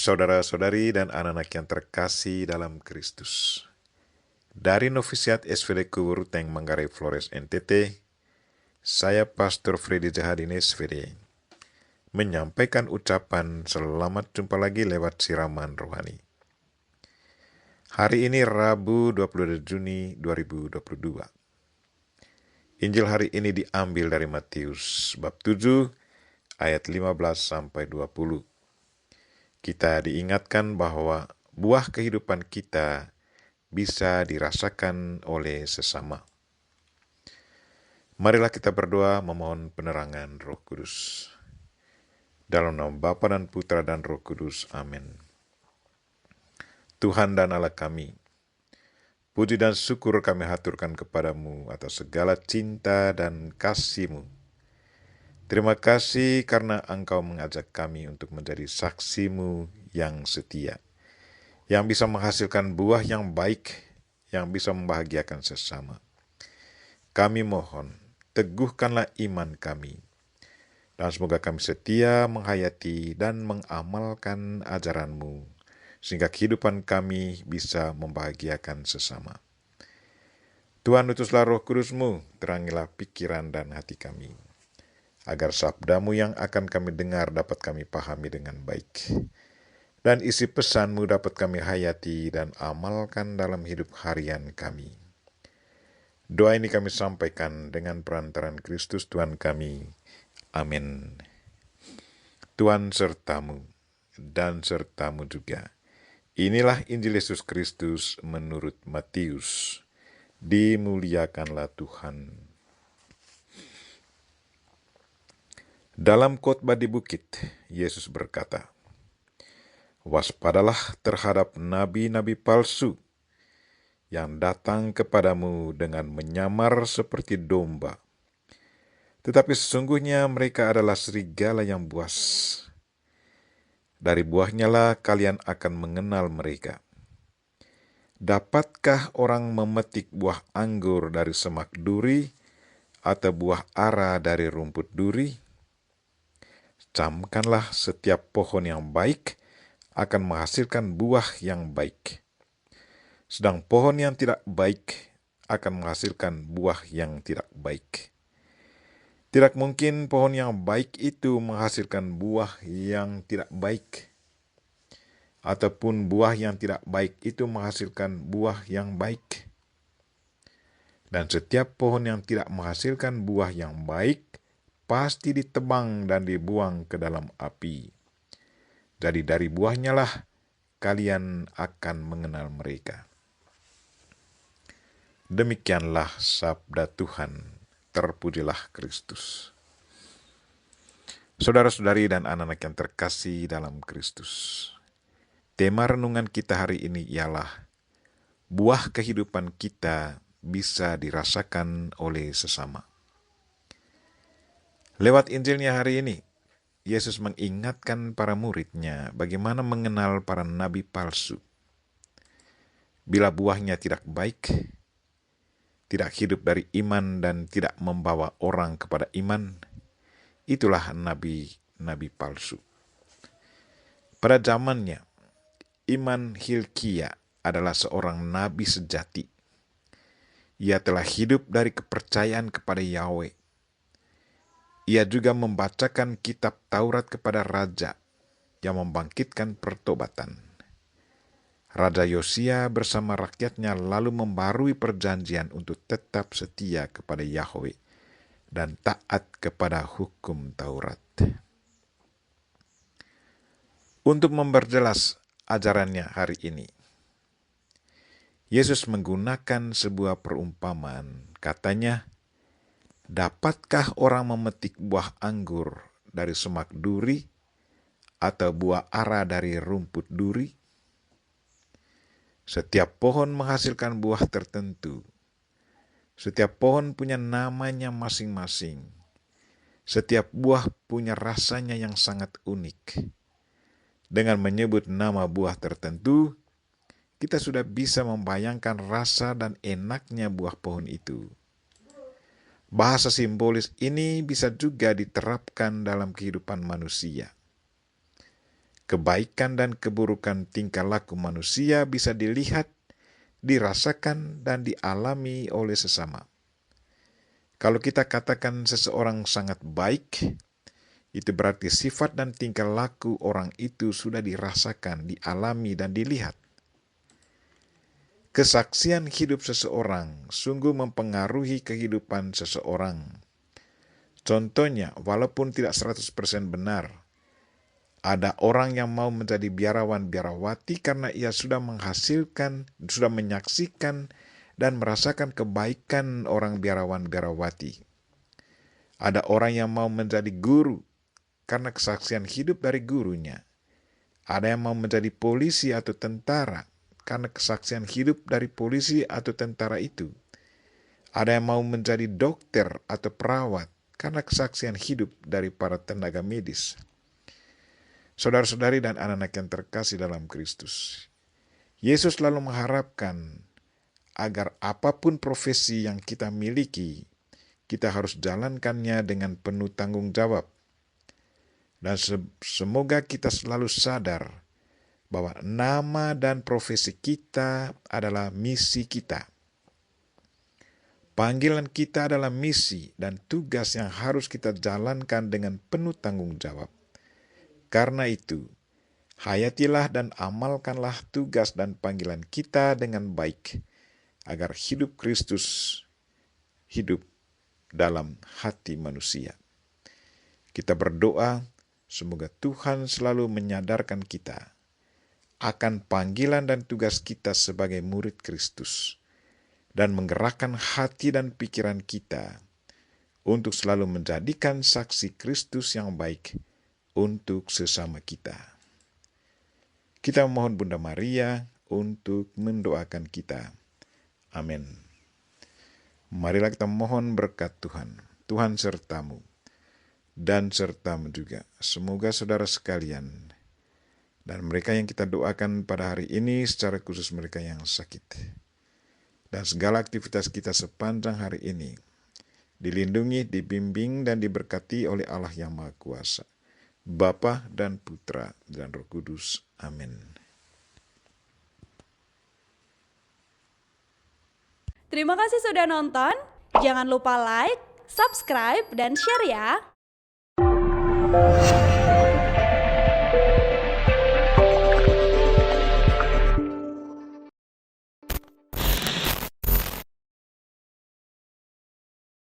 Saudara-saudari dan anak-anak yang terkasih dalam Kristus. Dari Novisiat SVD Kuburuteng Manggarai Flores NTT, saya Pastor Freddy Jahadin SVD menyampaikan ucapan selamat jumpa lagi lewat siraman rohani. Hari ini Rabu 22 Juni 2022. Injil hari ini diambil dari Matius bab 7 ayat 15 sampai 20. Kita diingatkan bahwa buah kehidupan kita bisa dirasakan oleh sesama. Marilah kita berdoa memohon penerangan Roh Kudus. Dalam nama Bapa dan Putra dan Roh Kudus. Amin. Tuhan dan Allah kami, puji dan syukur kami haturkan kepadamu atas segala cinta dan kasih-Mu. Terima kasih karena Engkau mengajak kami untuk menjadi saksi-Mu yang setia, yang bisa menghasilkan buah yang baik, yang bisa membahagiakan sesama. Kami mohon, teguhkanlah iman kami, dan semoga kami setia menghayati dan mengamalkan ajaran-Mu, sehingga kehidupan kami bisa membahagiakan sesama. Tuhan, utuslah Roh Kudus-Mu, terangilah pikiran dan hati kami, agar sabda-Mu yang akan kami dengar dapat kami pahami dengan baik, dan isi pesan-Mu dapat kami hayati dan amalkan dalam hidup harian kami. Doa ini kami sampaikan dengan perantaran Kristus Tuhan kami. Amin. Tuhan sertamu dan sertamu juga. Inilah Injil Yesus Kristus menurut Matius. Dimuliakanlah Tuhan. Dalam khotbah di bukit, Yesus berkata, "Waspadalah terhadap nabi-nabi palsu yang datang kepadamu dengan menyamar seperti domba, tetapi sesungguhnya mereka adalah serigala yang buas. Dari buahnya lah kalian akan mengenal mereka. Dapatkah orang memetik buah anggur dari semak duri atau buah ara dari rumput duri? Camkanlah setiap pohon yang baik akan menghasilkan buah yang baik, sedang pohon yang tidak baik akan menghasilkan buah yang tidak baik. Tidak mungkin pohon yang baik itu menghasilkan buah yang tidak baik, ataupun buah yang tidak baik itu menghasilkan buah yang baik. Dan setiap pohon yang tidak menghasilkan buah yang baik pasti ditebang dan dibuang ke dalam api. Jadi dari buahnya lah kalian akan mengenal mereka." Demikianlah sabda Tuhan. Terpujilah Kristus. Saudara-saudari dan anak-anak yang terkasih dalam Kristus, tema renungan kita hari ini ialah buah kehidupan kita bisa dirasakan oleh sesama. Lewat Injilnya hari ini, Yesus mengingatkan para muridnya bagaimana mengenal para nabi palsu. Bila buahnya tidak baik, tidak hidup dari iman dan tidak membawa orang kepada iman, itulah nabi-nabi palsu. Pada zamannya, Iman Hilkia adalah seorang nabi sejati. Ia telah hidup dari kepercayaan kepada Yahweh. Ia juga membacakan kitab Taurat kepada raja yang membangkitkan pertobatan. Raja Yosia bersama rakyatnya lalu membarui perjanjian untuk tetap setia kepada Yahweh dan taat kepada hukum Taurat. Untuk memperjelas ajarannya hari ini, Yesus menggunakan sebuah perumpamaan. Katanya, "Dapatkah orang memetik buah anggur dari semak duri atau buah ara dari rumput duri? Setiap pohon menghasilkan buah tertentu. Setiap pohon punya namanya masing-masing. Setiap buah punya rasanya yang sangat unik. Dengan menyebut nama buah tertentu, kita sudah bisa membayangkan rasa dan enaknya buah pohon itu. Bahasa simbolis ini bisa juga diterapkan dalam kehidupan manusia. Kebaikan dan keburukan tingkah laku manusia bisa dilihat, dirasakan, dan dialami oleh sesama. Kalau kita katakan seseorang sangat baik, itu berarti sifat dan tingkah laku orang itu sudah dirasakan, dialami, dan dilihat. Kesaksian hidup seseorang sungguh mempengaruhi kehidupan seseorang. Contohnya, walaupun tidak 100% benar, ada orang yang mau menjadi biarawan biarawati karena ia sudah menghasilkan, sudah menyaksikan dan merasakan kebaikan orang biarawan biarawati. Ada orang yang mau menjadi guru karena kesaksian hidup dari gurunya. Ada yang mau menjadi polisi atau tentara karena kesaksian hidup dari polisi atau tentara itu. Ada yang mau menjadi dokter atau perawat karena kesaksian hidup dari para tenaga medis. Saudara-saudari dan anak-anak yang terkasih dalam Kristus, Yesus selalu mengharapkan agar apapun profesi yang kita miliki, kita harus jalankannya dengan penuh tanggung jawab. Dan semoga kita selalu sadar bahwa nama dan profesi kita adalah misi kita. Panggilan kita adalah misi dan tugas yang harus kita jalankan dengan penuh tanggung jawab. Karena itu, hayatilah dan amalkanlah tugas dan panggilan kita dengan baik, agar hidup Kristus hidup dalam hati manusia. Kita berdoa, semoga Tuhan selalu menyadarkan kita akan panggilan dan tugas kita sebagai murid Kristus, dan menggerakkan hati dan pikiran kita untuk selalu menjadikan saksi Kristus yang baik untuk sesama kita. Kita memohon Bunda Maria untuk mendoakan kita. Amin. Marilah kita mohon berkat Tuhan. Tuhan sertamu dan sertamu juga. Semoga saudara sekalian dan mereka yang kita doakan pada hari ini, secara khusus mereka yang sakit, dan segala aktivitas kita sepanjang hari ini dilindungi, dibimbing, dan diberkati oleh Allah yang Maha Kuasa, Bapa dan Putra dan Roh Kudus. Amin. Terima kasih sudah nonton. Jangan lupa like, subscribe, dan share ya.